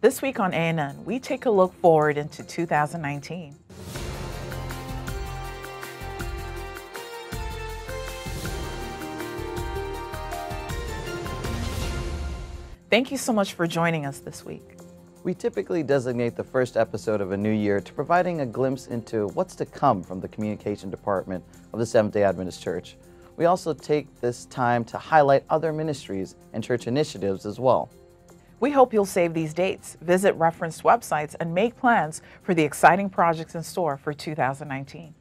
This week on ANN, we take a look forward into 2019. Thank you so much for joining us this week. We typically designate the first episode of a new year to providing a glimpse into what's to come from the communication department of the Seventh-day Adventist Church. We also take this time to highlight other ministries and church initiatives as well. We hope you'll save these dates, visit referenced websites, and make plans for the exciting projects in store for 2019.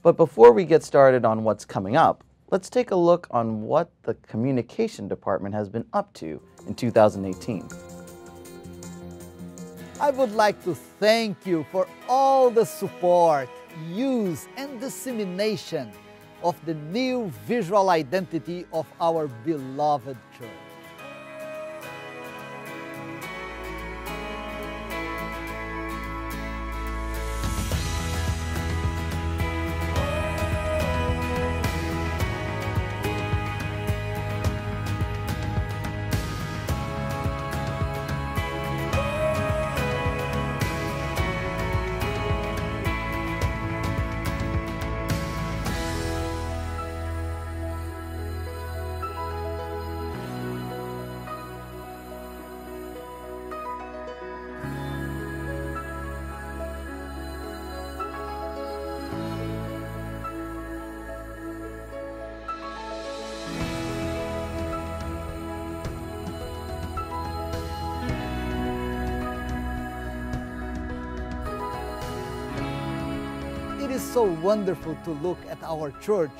But before we get started on what's coming up, let's take a look on what the communication department has been up to in 2018. I would like to thank you for all the support, use, and dissemination of the new visual identity of our beloved church. It is so wonderful to look at our church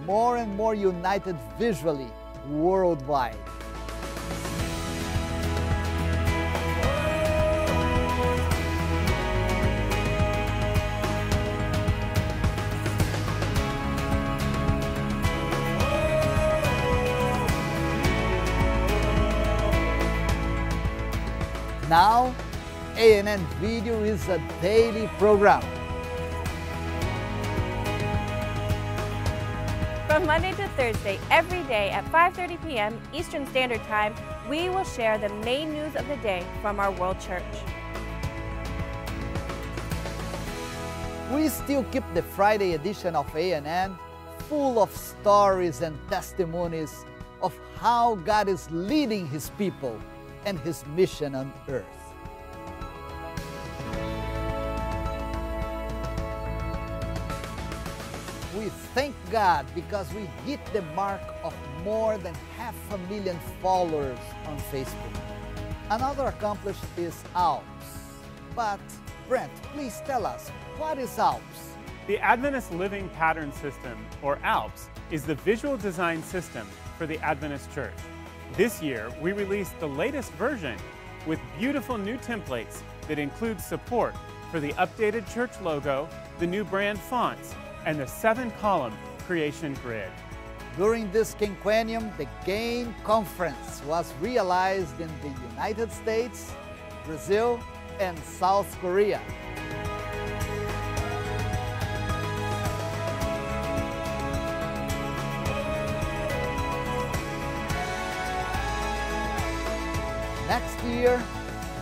more and more united visually worldwide. Now, ANN Video is a daily program. From Monday to Thursday, every day at 5:30 p.m. Eastern Standard Time, we will share the main news of the day from our World Church. We still keep the Friday edition of ANN full of stories and testimonies of how God is leading His people and His mission on earth. We thank God because we hit the mark of more than 500,000 followers on Facebook. Another accomplishment is ALPS. But Brent, please tell us, what is ALPS? The Adventist Living Pattern System, or ALPS, is the visual design system for the Adventist Church. This year, we released the latest version with beautiful new templates that include support for the updated church logo, the new brand fonts, and the 7-column creation grid. During this quinquennium, the GAIN Conference was realized in the United States, Brazil, and South Korea. Next year,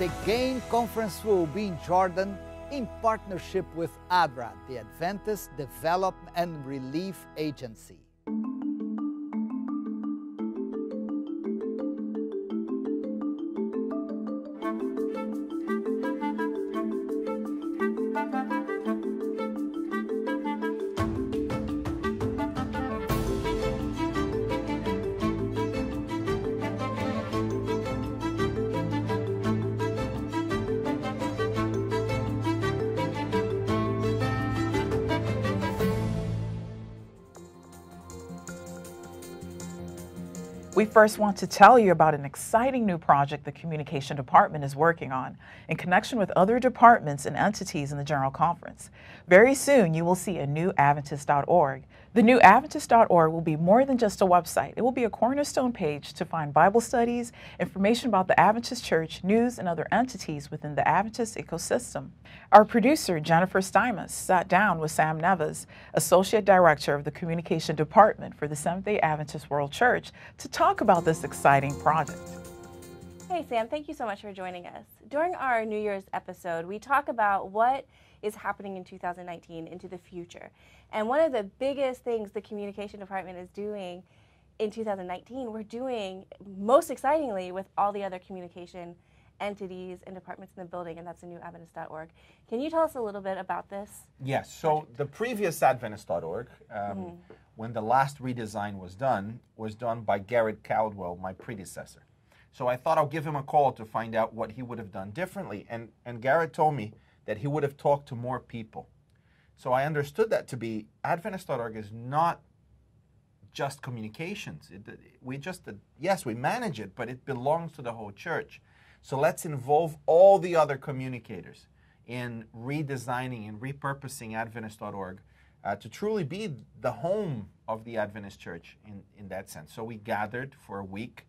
the GAIN Conference will be in Jordan in partnership with ADRA, the Adventist Development and Relief Agency. We first want to tell you about an exciting new project the Communication Department is working on in connection with other departments and entities in the General Conference. Very soon, you will see a new Adventist.org. The new Adventist.org will be more than just a website. It will be a cornerstone page to find Bible studies, information about the Adventist Church, news, and other entities within the Adventist ecosystem. Our producer, Jennifer Stymus, sat down with Sam Neves, Associate Director of the Communication Department for the Seventh-day Adventist World Church, to talk about this exciting project. Hey, Sam, thank you so much for joining us. During our New Year's episode, we talk about what is happening in 2019 into the future. And one of the biggest things the communication department is doing in 2019, we're doing most excitingly with all the other communication entities and departments in the building, and that's newadventist.org. Can you tell us a little bit about this? Yes, so the previous Adventist.org, when the last redesign was done by Garrett Caldwell, my predecessor. So I thought I'll give him a call to find out what he would have done differently. And Garrett told me that he would have talked to more people. So I understood that to be Adventist.org is not just communications. Yes, we manage it, but it belongs to the whole church. So let's involve all the other communicators in redesigning and repurposing Adventist.org to truly be the home of the Adventist church in that sense. So we gathered for a week.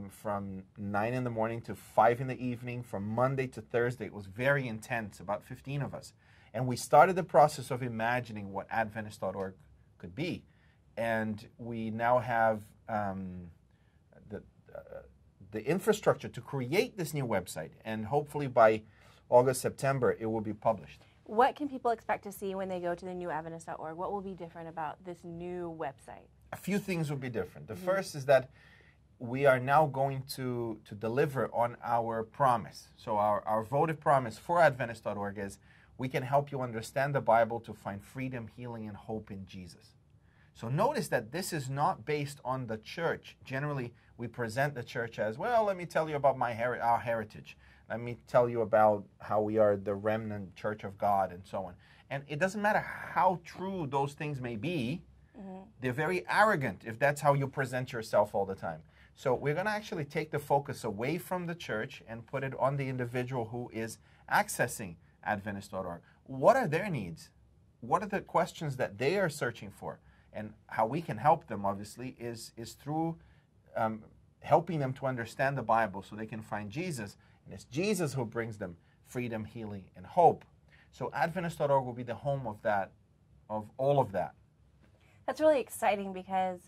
From 9 in the morning to 5 in the evening, from Monday to Thursday. It was very intense, about 15 of us. And we started the process of imagining what Adventist.org could be. And we now have the infrastructure to create this new website. And hopefully by August, September, it will be published. What can people expect to see when they go to the newadventist.org? What will be different about this new website? A few things will be different. The first is that we are now going to deliver on our promise. So our votive promise for Adventist.org is we can help you understand the Bible to find freedom, healing, and hope in Jesus. So notice that this is not based on the church. Generally, we present the church as, well, let me tell you about our heritage. Let me tell you about how we are the remnant church of God and so on. And it doesn't matter how true those things may be. They're very arrogant if that's how you present yourself all the time. So we're going to actually take the focus away from the church and put it on the individual who is accessing Adventist.org. What are their needs? What are the questions that they are searching for? And how we can help them, obviously, is through helping them to understand the Bible so they can find Jesus. And it's Jesus who brings them freedom, healing, and hope. So Adventist.org will be the home of that, of all of that. That's really exciting because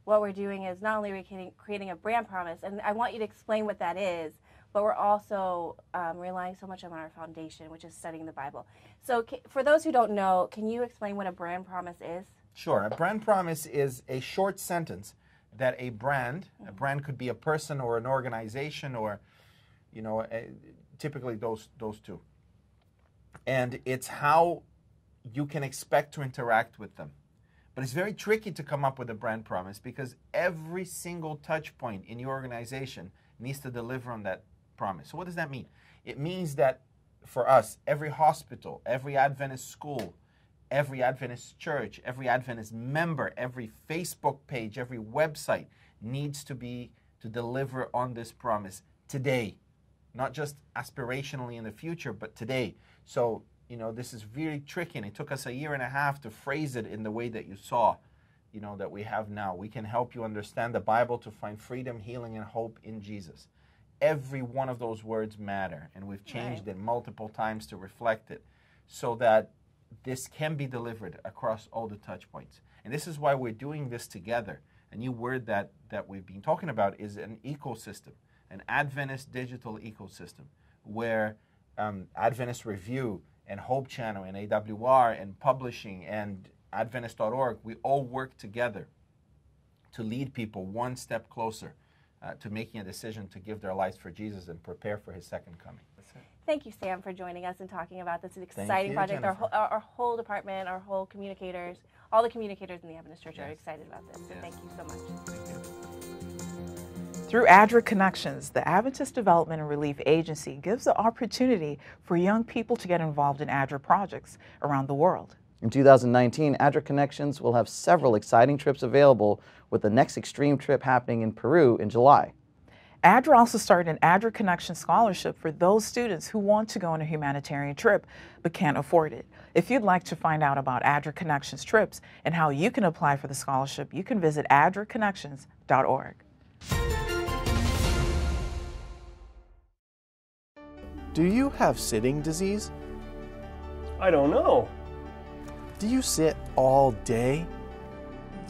what we're doing is not only creating a brand promise, and I want you to explain what that is, but we're also relying so much on our foundation, which is studying the Bible. So for those who don't know, can you explain what a brand promise is? Sure. A brand promise is a short sentence that a brand could be a person or an organization or, typically those two. And it's how you can expect to interact with them. But it's very tricky to come up with a brand promise because every single touch point in your organization needs to deliver on that promise. So what does that mean? It means that for us, every hospital, every Adventist school, every Adventist church, every Adventist member, every Facebook page, every website needs to deliver on this promise today. Not just aspirationally in the future, but today. So this is very tricky, and it took us 1.5 years to phrase it in the way that you saw, that we have now. We can help you understand the Bible to find freedom, healing, and hope in Jesus. Every one of those words matter, and we've changed it multiple times to reflect it so that this can be delivered across all the touch points. And this is why we're doing this together. A new word that we've been talking about is an ecosystem, an Adventist digital ecosystem, where Adventist Review and Hope Channel and AWR and publishing and Adventist.org, we all work together to lead people one step closer to making a decision to give their lives for Jesus and prepare for his second coming. That's it. Thank you, Sam, for joining us and talking about this exciting project. Our whole department, our whole communicators, all the communicators in the Adventist Church are excited about this. So thank you so much. Thank you. Through ADRA Connections, the Adventist Development and Relief Agency gives the opportunity for young people to get involved in ADRA projects around the world. In 2019, ADRA Connections will have several exciting trips available, with the next extreme trip happening in Peru in July. ADRA also started an ADRA Connection Scholarship for those students who want to go on a humanitarian trip but can't afford it. If you'd like to find out about ADRA Connections trips and how you can apply for the scholarship, you can visit adraconnections.org. Do you have sitting disease? I don't know. Do you sit all day?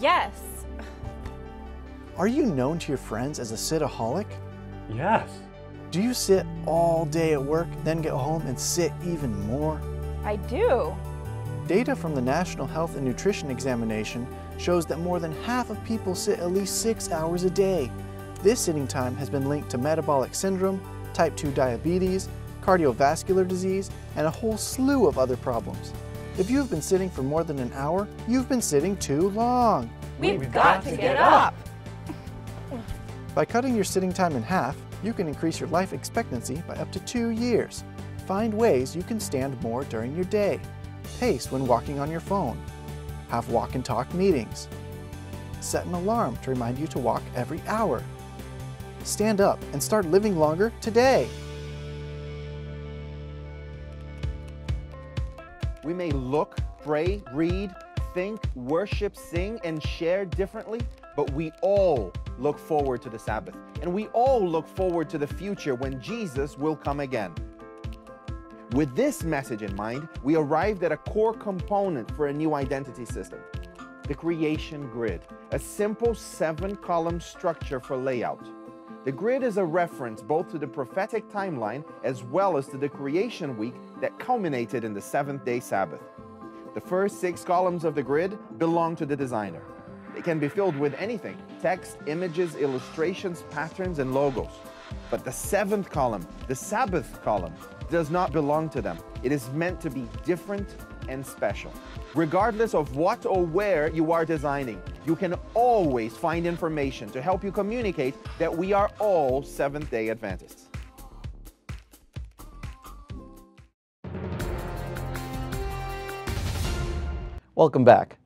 Yes. Are you known to your friends as a sitaholic? Yes. Do you sit all day at work, then get home and sit even more? I do. Data from the National Health and Nutrition Examination shows that more than half of people sit at least 6 hours a day. This sitting time has been linked to metabolic syndrome, type 2 diabetes, cardiovascular disease, and a whole slew of other problems. If you've been sitting for more than an hour, you've been sitting too long. We've got to get up. By cutting your sitting time in half, you can increase your life expectancy by up to 2 years. Find ways you can stand more during your day. Pace when walking on your phone. Have walk and talk meetings. Set an alarm to remind you to walk every hour. Stand up and start living longer today. We may look, pray, read, think, worship, sing, and share differently, but we all look forward to the Sabbath. And we all look forward to the future when Jesus will come again. With this message in mind, we arrived at a core component for a new identity system, the creation grid, a simple 7-column structure for layout. The grid is a reference both to the prophetic timeline as well as to the creation week that culminated in the 7th-day Sabbath. The first 6 columns of the grid belong to the designer. It can be filled with anything: text, images, illustrations, patterns, and logos. But the 7th column, the Sabbath column, does not belong to them. It is meant to be different and special. Regardless of what or where you are designing, you can always find information to help you communicate that we are all Seventh-day Adventists. Welcome back.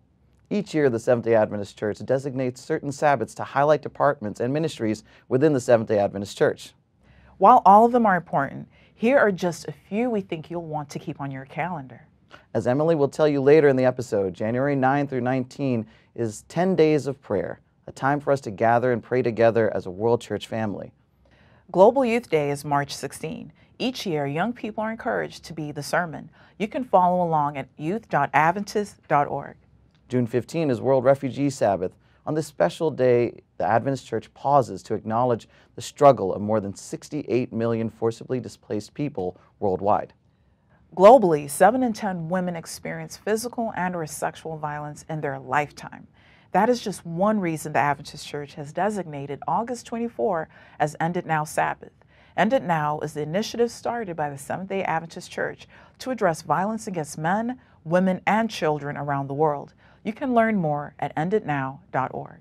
Each year, the Seventh-day Adventist Church designates certain Sabbaths to highlight departments and ministries within the Seventh-day Adventist Church. While all of them are important, here are just a few we think you'll want to keep on your calendar. As Emily will tell you later in the episode, January 9 through 19 is 10 days of prayer, a time for us to gather and pray together as a World Church family. Global Youth Day is March 16. Each year, young people are encouraged to be the sermon. You can follow along at youth.adventist.org. June 15 is World Refugee Sabbath. On this special day, the Adventist Church pauses to acknowledge the struggle of more than 68 million forcibly displaced people worldwide. Globally, 7 in 10 women experience physical and/or sexual violence in their lifetime. That is just one reason the Adventist Church has designated August 24 as End It Now Sabbath. End It Now is the initiative started by the Seventh-day Adventist Church to address violence against men, women, and children around the world. You can learn more at enditnow.org.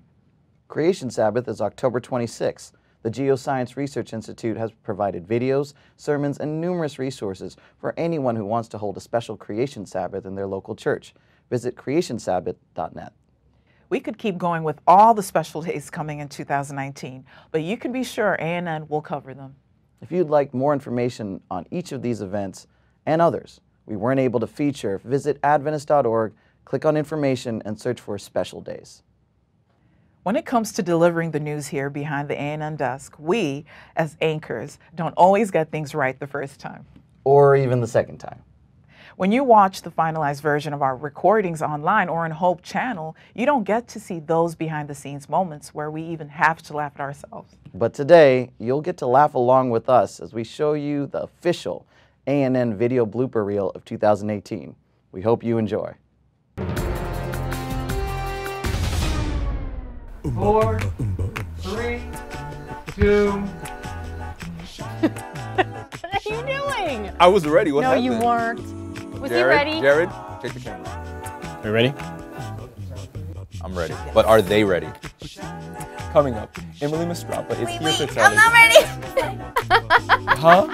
Creation Sabbath is October 26th. The Geoscience Research Institute has provided videos, sermons, and numerous resources for anyone who wants to hold a special Creation Sabbath in their local church. Visit creationsabbath.net. We could keep going with all the special days coming in 2019, but you can be sure ANN will cover them. If you'd like more information on each of these events and others we weren't able to feature, visit adventist.org, click on information, and search for special days. When it comes to delivering the news here behind the ANN desk, we, as anchors, don't always get things right the first time. Or even the second time. When you watch the finalized version of our recordings online or on Hope Channel, you don't get to see those behind-the-scenes moments where we even have to laugh at ourselves. But today, you'll get to laugh along with us as we show you the official ANN video blooper reel of 2018. We hope you enjoy. 4, 3, 2. What are you doing? I was ready. What happened? No, you weren't. Was he ready? Jared, take the camera. Are you ready? I'm ready. But are they ready? Coming up, Emily Mastrapa is here to tell us. I'm not ready. Huh?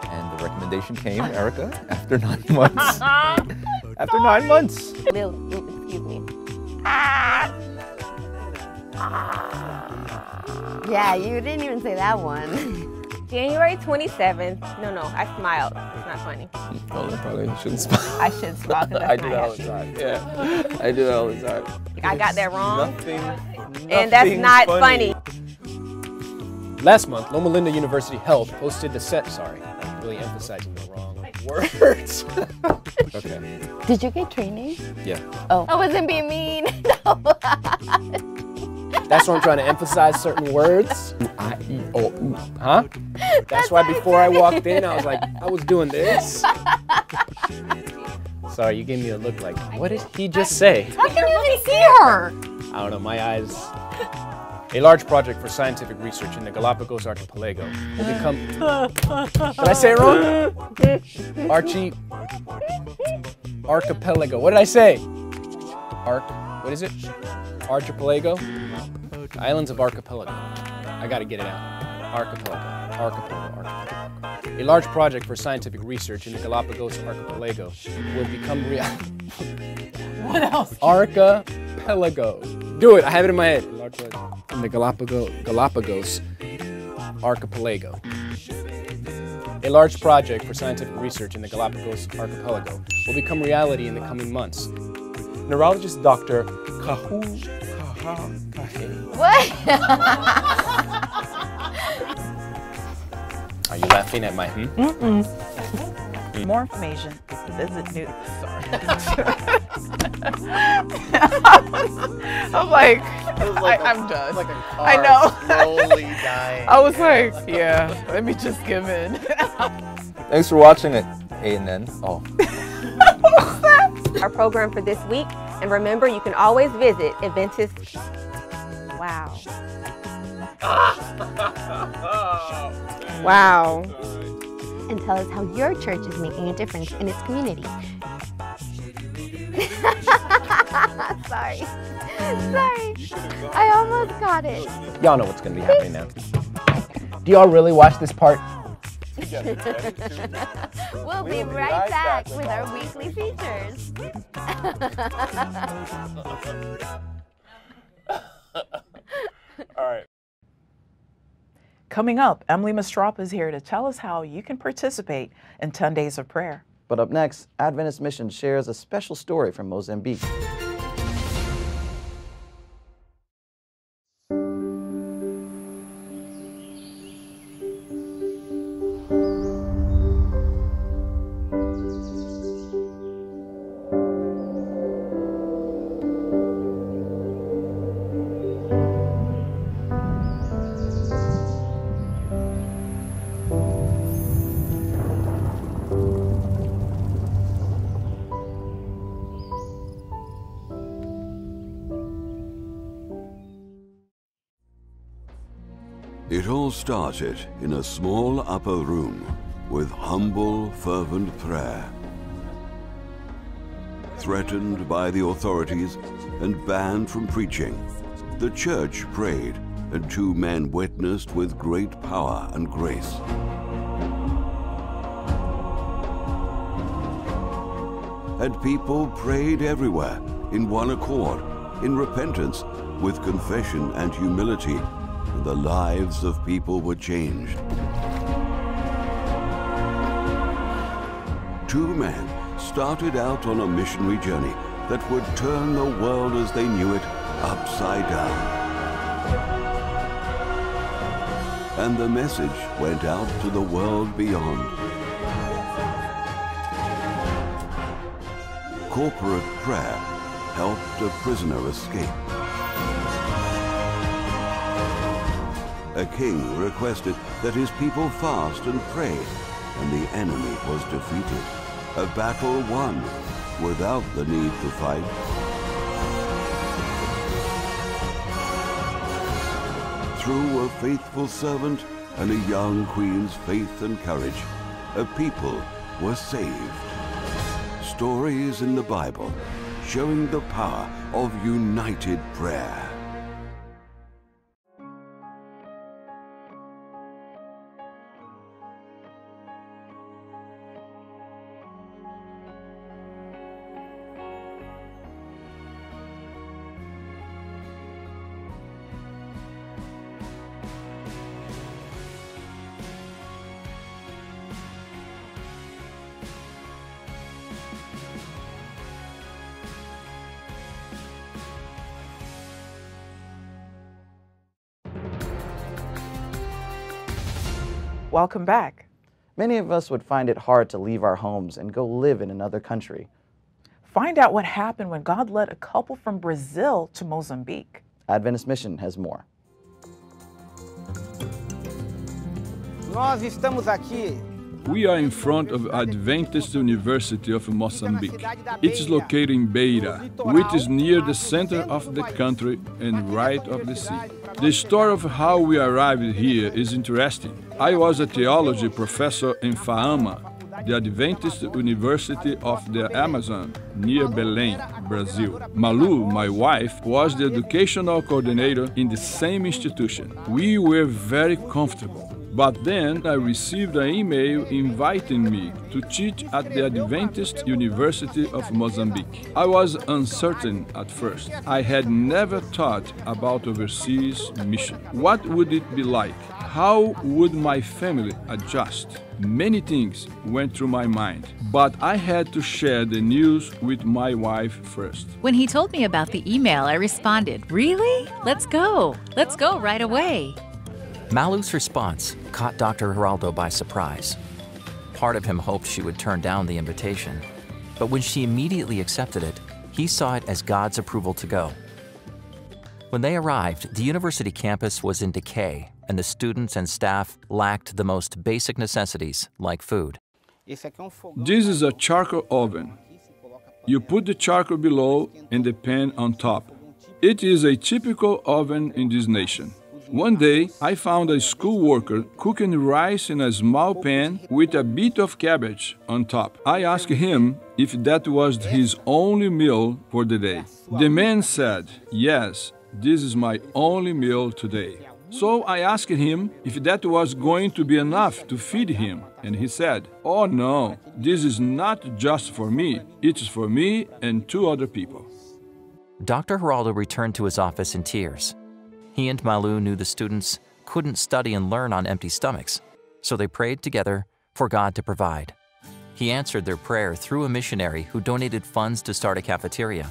And the recommendation came, Erica, after 9 months. After 9 months. Excuse me. Yeah, you didn't even say that one. January 27th. No, I smiled. It's not funny. Well, then probably shouldn't smile. I should smile because I that's do my that all the time. Yeah, I do that all the time. I got that wrong. Nothing And that's not funny. Last month, Loma Linda University Health posted the set. Sorry, I'm really emphasizing the wrong words. Okay. Did you get training? Yeah. Oh. I wasn't being mean. That's why I'm trying to emphasize certain words. I-E-O-U. Huh? That's why before I walked in, I was like, I was doing this. Sorry, you gave me a look like, what did he just say? How can you even see her? I don't know, my eyes. A large project for scientific research in the Galapagos archipelago will become... Did I say it wrong? Archipelago. What did I say? What is it? Archipelago? Islands of Archipelago. I gotta get it out. Archipelago. A large project for scientific research in the Galapagos archipelago will become What else? Archipelago. Do it. I have it in my head. A large project in the Galapagos archipelago. A large project for scientific research in the Galapagos archipelago will become reality in the coming months. Neurologist Dr. What? Are you laughing at my More information. Visit new. Sorry. I'm like, I'm done. Like a car I know. slowly dying. I was like, yeah. Let me just give in. Thanks for watching it, A&N. Oh. Our program for this week, and remember, you can always visit Adventist. Wow. Wow. And tell us how your church is making a difference in its community. Sorry. I almost got it. Y'all know what's gonna be happening now. Do y'all really watch this part? We'll be right back with our weekly features. All right. Coming up, Emily Mastrapa is here to tell us how you can participate in 10 days of prayer. But up next, Adventist Mission shares a special story from Mozambique. It all started in a small upper room with humble, fervent prayer. Threatened by the authorities and banned from preaching, the church prayed, and two men witnessed with great power and grace. And people prayed everywhere in one accord, in repentance, with confession and humility. And the lives of people were changed. Two men started out on a missionary journey that would turn the world as they knew it upside down. And the message went out to the world beyond. Corporate prayer helped a prisoner escape. A king requested that his people fast and pray, and the enemy was defeated. A battle won without the need to fight. Through a faithful servant and a young queen's faith and courage, a people were saved. Stories in the Bible showing the power of united prayer. Welcome back. Many of us would find it hard to leave our homes and go live in another country. Find out what happened when God led a couple from Brazil to Mozambique. Adventist Mission has more. Nós estamos aqui. We are in front of Adventist University of Mozambique. It's located in Beira, which is near the center of the country and right of the sea. The story of how we arrived here is interesting. I was a theology professor in Faama, the Adventist University of the Amazon, near Belém, Brazil. Malu, my wife, was the educational coordinator in the same institution. We were very comfortable. But then I received an email inviting me to teach at the Adventist University of Mozambique. I was uncertain at first. I had never thought about overseas mission. What would it be like? How would my family adjust? Many things went through my mind, but I had to share the news with my wife first. When he told me about the email, I responded, "Really? Let's go. Let's go right away." Malu's response caught Dr. Geraldo by surprise. Part of him hoped she would turn down the invitation, but when she immediately accepted it, he saw it as God's approval to go. When they arrived, the university campus was in decay, and the students and staff lacked the most basic necessities like food. This is a charcoal oven. You put the charcoal below and the pan on top. It is a typical oven in this nation. One day, I found a school worker cooking rice in a small pan with a bit of cabbage on top. I asked him if that was his only meal for the day. The man said, "Yes, this is my only meal today." So I asked him if that was going to be enough to feed him, and he said, "Oh no, this is not just for me, it is for me and 2 other people." Dr. Geraldo returned to his office in tears. He and Malu knew the students couldn't study and learn on empty stomachs, so they prayed together for God to provide. He answered their prayer through a missionary who donated funds to start a cafeteria.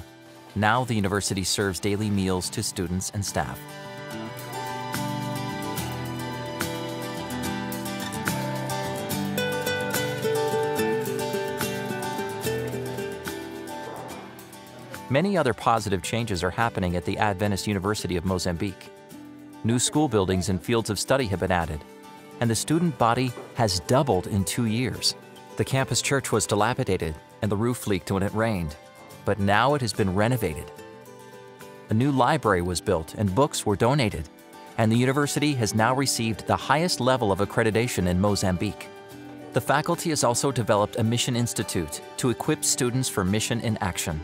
Now the university serves daily meals to students and staff. Many other positive changes are happening at the Adventist University of Mozambique. New school buildings and fields of study have been added, and the student body has doubled in 2 years. The campus church was dilapidated and the roof leaked when it rained, but now it has been renovated. A new library was built and books were donated, and the university has now received the highest level of accreditation in Mozambique. The faculty has also developed a mission institute to equip students for mission in action.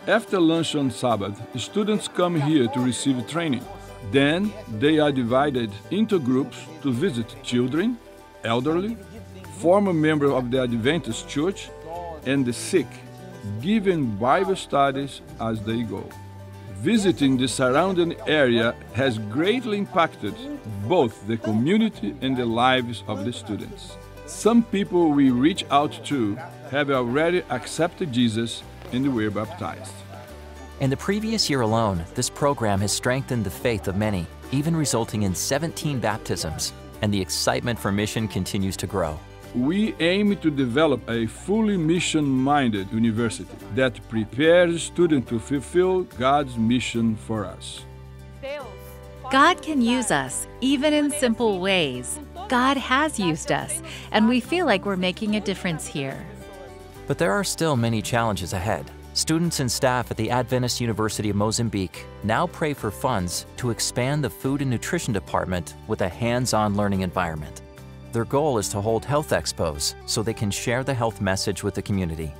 After lunch on Sabbath, students come here to receive training. Then they are divided into groups to visit children, elderly, former members of the Adventist Church, and the sick, giving Bible studies as they go. Visiting the surrounding area has greatly impacted both the community and the lives of the students. Some people we reach out to have already accepted Jesus and were baptized. In the previous year alone, this program has strengthened the faith of many, even resulting in 17 baptisms, and the excitement for mission continues to grow. We aim to develop a fully mission-minded university that prepares students to fulfill God's mission for us. God can use us, even in simple ways. God has used us, and we feel like we're making a difference here. But there are still many challenges ahead. Students and staff at the Adventist University of Mozambique now pray for funds to expand the Food and Nutrition Department with a hands-on learning environment. Their goal is to hold health expos so they can share the health message with the community.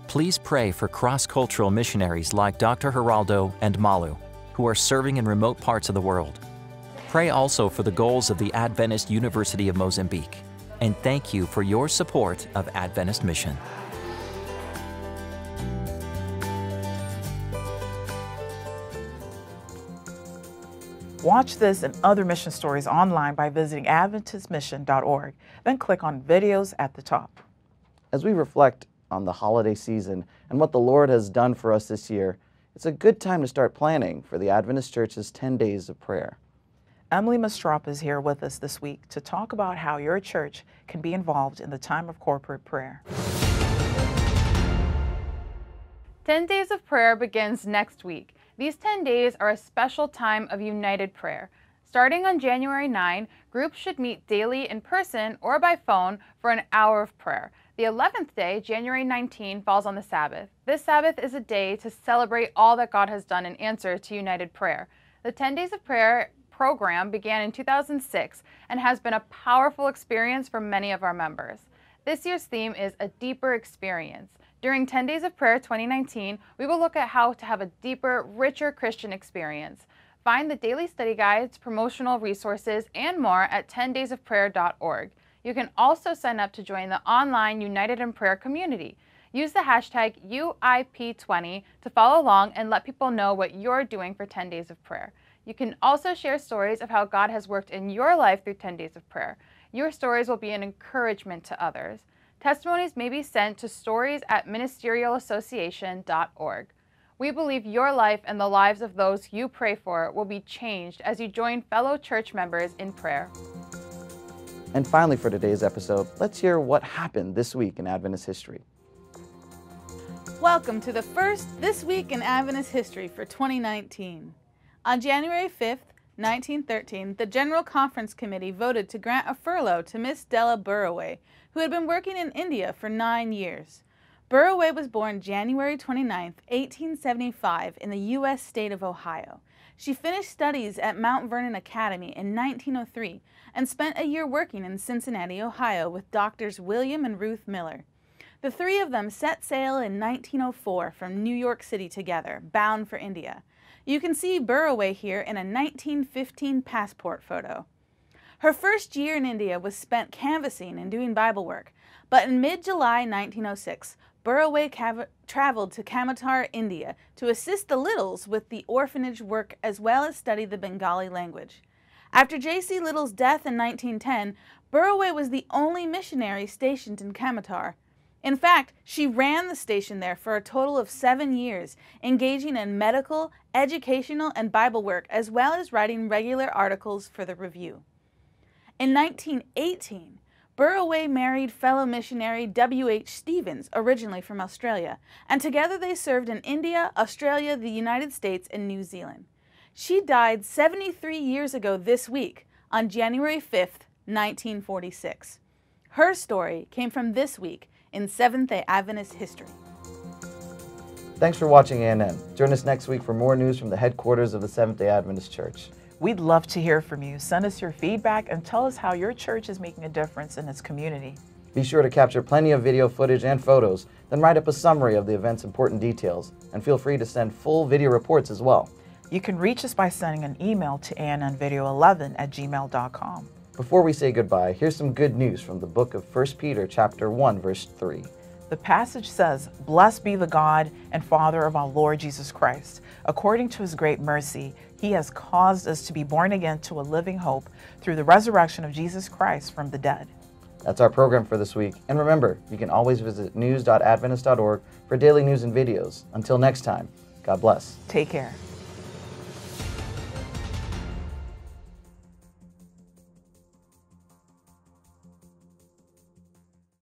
Please pray for cross-cultural missionaries like Dr. Geraldo and Malu, who are serving in remote parts of the world. Pray also for the goals of the Adventist University of Mozambique. And thank you for your support of Adventist Mission. Watch this and other mission stories online by visiting AdventistMission.org. Then click on Videos at the top. As we reflect on the holiday season and what the Lord has done for us this year, it's a good time to start planning for the Adventist Church's 10 days of prayer. Emily Mastrop is here with us this week to talk about how your church can be involved in the time of corporate prayer. 10 Days of Prayer begins next week. These 10 days are a special time of united prayer. Starting on January 9, groups should meet daily in person or by phone for an hour of prayer. The 11th day, January 19, falls on the Sabbath. This Sabbath is a day to celebrate all that God has done in answer to United Prayer. The 10 Days of Prayer program began in 2006 and has been a powerful experience for many of our members. This year's theme is A Deeper Experience. During 10 Days of Prayer 2019, we will look at how to have a deeper, richer Christian experience. Find the daily study guides, promotional resources, and more at 10daysofprayer.org. You can also sign up to join the online United in Prayer community. Use the hashtag UIP20 to follow along and let people know what you're doing for 10 Days of Prayer. You can also share stories of how God has worked in your life through 10 Days of Prayer. Your stories will be an encouragement to others. Testimonies may be sent to stories@ministerialassociation.org. We believe your life and the lives of those you pray for will be changed as you join fellow church members in prayer. And finally, for today's episode, let's hear what happened this week in Adventist history. Welcome to the first This Week in Adventist History for 2019. On January 5th, 1913, the General Conference Committee voted to grant a furlough to Miss Della Burraway, who had been working in India for 9 years. Burraway was born January 29, 1875, in the U.S. state of Ohio. She finished studies at Mount Vernon Academy in 1903 and spent a year working in Cincinnati, Ohio with Doctors William and Ruth Miller. The three of them set sail in 1904 from New York City together, bound for India. You can see Burraway here in a 1915 passport photo. Her first year in India was spent canvassing and doing Bible work, but in mid-July 1906, Burraway traveled to Kamatar, India, to assist the Littles with the orphanage work as well as study the Bengali language. After J.C. Little's death in 1910, Burraway was the only missionary stationed in Kamatar. In fact, she ran the station there for a total of 7 years, engaging in medical, educational, and Bible work, as well as writing regular articles for the Review. In 1918, Burraway married fellow missionary W.H. Stevens, originally from Australia, and together they served in India, Australia, the United States, and New Zealand. She died 73 years ago this week, on January 5th, 1946. Her story came from this week in Seventh-day Adventist history. Thanks for watching ANN. Join us next week for more news from the headquarters of the Seventh-day Adventist Church. We'd love to hear from you. Send us your feedback and tell us how your church is making a difference in its community. Be sure to capture plenty of video footage and photos, then write up a summary of the event's important details, and feel free to send full video reports as well. You can reach us by sending an email to annvideo11@gmail.com. Before we say goodbye, here's some good news from the book of 1 Peter chapter 1, verse 3. The passage says, "Blessed be the God and Father of our Lord Jesus Christ. According to his great mercy, he has caused us to be born again to a living hope through the resurrection of Jesus Christ from the dead." That's our program for this week. And remember, you can always visit news.adventist.org for daily news and videos. Until next time, God bless. Take care.